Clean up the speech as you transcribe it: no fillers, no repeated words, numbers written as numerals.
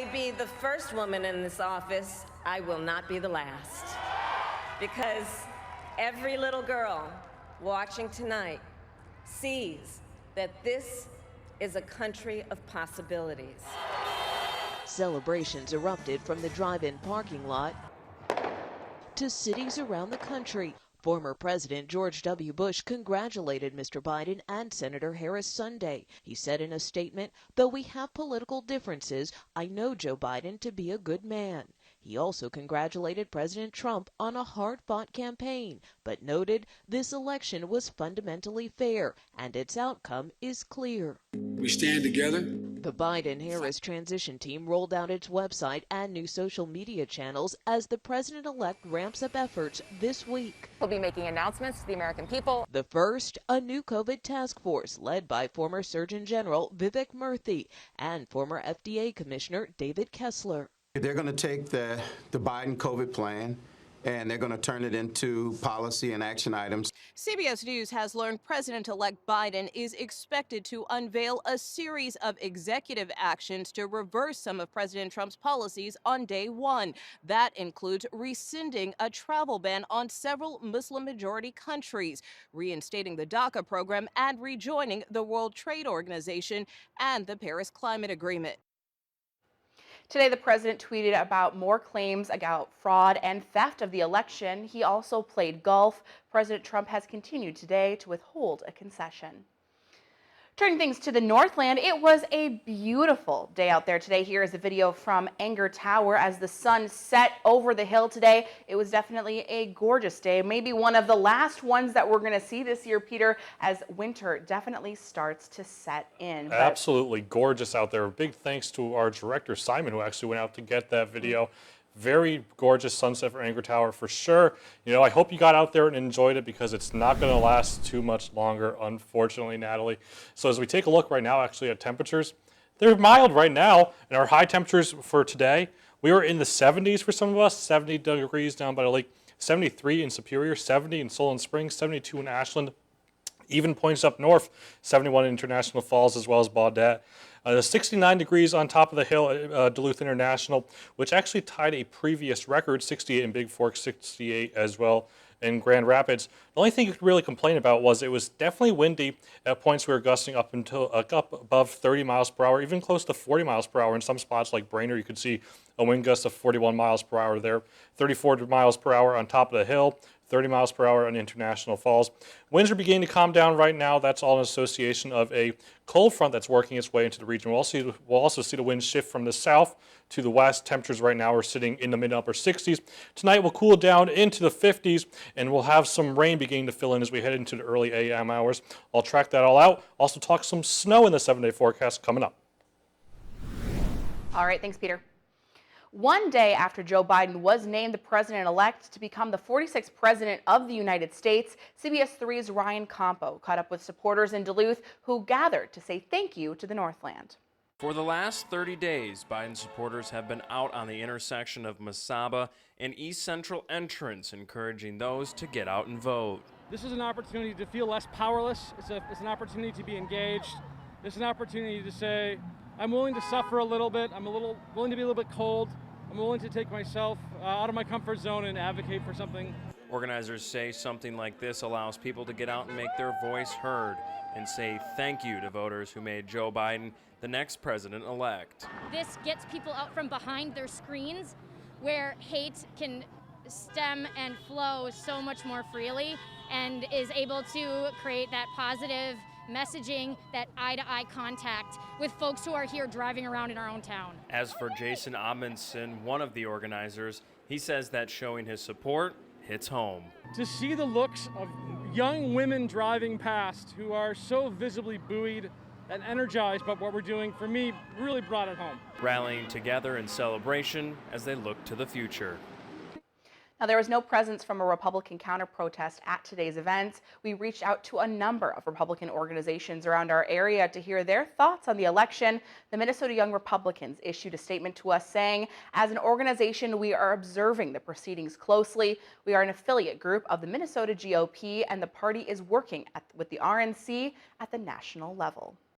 may be the first woman in this office, I will not be the last. Because every little girl watching tonight sees that this is a country of possibilities. Celebrations erupted from the drive-in parking lot to cities around the country. Former President George W. Bush congratulated Mr. Biden and Senator Harris Sunday. He said in a statement, "Though we have political differences, I know Joe Biden to be a good man." He also congratulated President Trump on a hard-fought campaign, but noted this election was fundamentally fair and its outcome is clear. We stand together. The Biden-Harris transition team rolled out its website and new social media channels as the president-elect ramps up efforts this week. He'll be making announcements to the American people. The first, a new COVID task force led by former Surgeon General Vivek Murthy and former FDA Commissioner David Kessler. They're going to take the Biden COVID plan and they're going to turn it into policy and action items. CBS News has learned President-elect Biden is expected to unveil a series of executive actions to reverse some of President Trump's policies on day one. That includes rescinding a travel ban on several Muslim-majority countries, reinstating the DACA program, and rejoining the World Trade Organization and the Paris Climate Agreement. Today, the president tweeted about more claims about fraud and theft of the election. He also played golf. President Trump has continued today to withhold a concession. Turning things to the Northland, it was a beautiful day out there today. Here is a video from Anger Tower as the sun set over the hill today. It was definitely a gorgeous day, maybe one of the last ones that we're going to see this year, Peter, as winter definitely starts to set in. Absolutely gorgeous out there. Big thanks to our director, Simon, who actually went out to get that video. Very gorgeous sunset for Anger Tower for sure. You know, I hope you got out there and enjoyed it because it's not going to last too much longer, unfortunately, Natalie. So as we take a look right now, actually, at temperatures, they're mild right now. And our high temperatures for today, we were in the 70s for some of us, 70 degrees down by the lake, 73 in Superior, 70 in Solon Springs, 72 in Ashland. Even points up north, 71 in International Falls as well as Baudette. 69 degrees on top of the hill at Duluth International, which actually tied a previous record, 68 in Big Fork, 68 as well in Grand Rapids. The only thing you could really complain about was it was definitely windy. At points we were gusting up above 30 miles per hour, even close to 40 miles per hour. In some spots like Brainerd, you could see a wind gust of 41 miles per hour there, 34 miles per hour on top of the hill, 30 miles per hour on International Falls. Winds are beginning to calm down right now. That's all an association of a cold front that's working its way into the region. We'll also see the winds shift from the south to the west. Temperatures right now are sitting in the mid-upper 60s. Tonight we'll cool down into the 50s, and we'll have some rain beginning to fill in as we head into the early AM hours. I'll track that all out. Also talk some snow in the 7-day forecast coming up. All right, thanks, Peter. One day after Joe Biden was named the president-elect to become the 46th president of the United States, CBS 3's Ryan Campo caught up with supporters in Duluth who gathered to say thank you to the Northland. For the last 30 days, Biden supporters have been out on the intersection of Mesaba and East Central Entrance, encouraging those to get out and vote. This is an opportunity to feel less powerless. It's an opportunity to be engaged. It's an opportunity to say, I'm willing to suffer a little bit. I'm willing to be a little bit cold. I'm willing to take myself out of my comfort zone and advocate for something. Organizers say something like this allows people to get out and make their voice heard and say thank you to voters who made Joe Biden the next president-elect. This gets people out from behind their screens where hate can stem and flow so much more freely and is able to create that positive messaging, that eye-to-eye contact with folks who are here driving around in our own town. As for Jason Amundsen, one of the organizers, he says that showing his support hits home. To see the looks of young women driving past who are so visibly buoyed and energized by what we're doing, for me, really brought it home. Rallying together in celebration as they look to the future. Now, there was no presence from a Republican counter-protest at today's event. We reached out to a number of Republican organizations around our area to hear their thoughts on the election. The Minnesota Young Republicans issued a statement to us saying, as an organization, we are observing the proceedings closely. We are an affiliate group of the Minnesota GOP, and the party is working with the RNC at the national level.